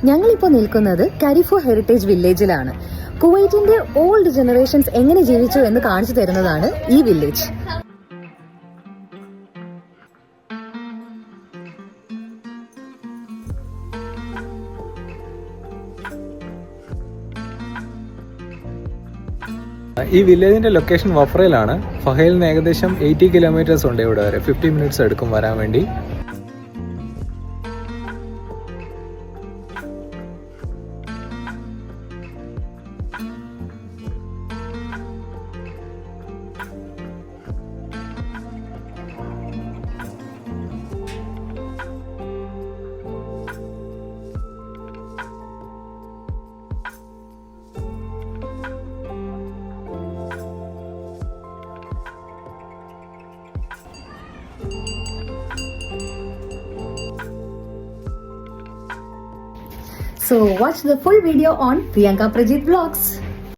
ഞങ്ങളിപ്പോൾ നിൽക്കുന്നത് കരിഫോ heritage വില്ലേജിലാണ്. കുവൈറ്റിന്റെ old generations എങ്ങനെ ജീവിച്ചു എന്ന് കാണിച്ചു തരുന്നതാണ് ഈ വില്ലേജ്. ഈ വില്ലേജിന്റെ ലൊക്കേഷൻ വഫ്രയിലാണ്. ഫഹയിൽ നിന്ന് ഏകദേശം 80 കിലോമീറ്റേഴ്സ് ഉണ്ട് ഇവിടെ വരെ. 50 മിനിറ്റ്സ് എടുക്കും വരാൻ വേണ്ടി. So watch the full video on Priyanka Prajeet Vlogs.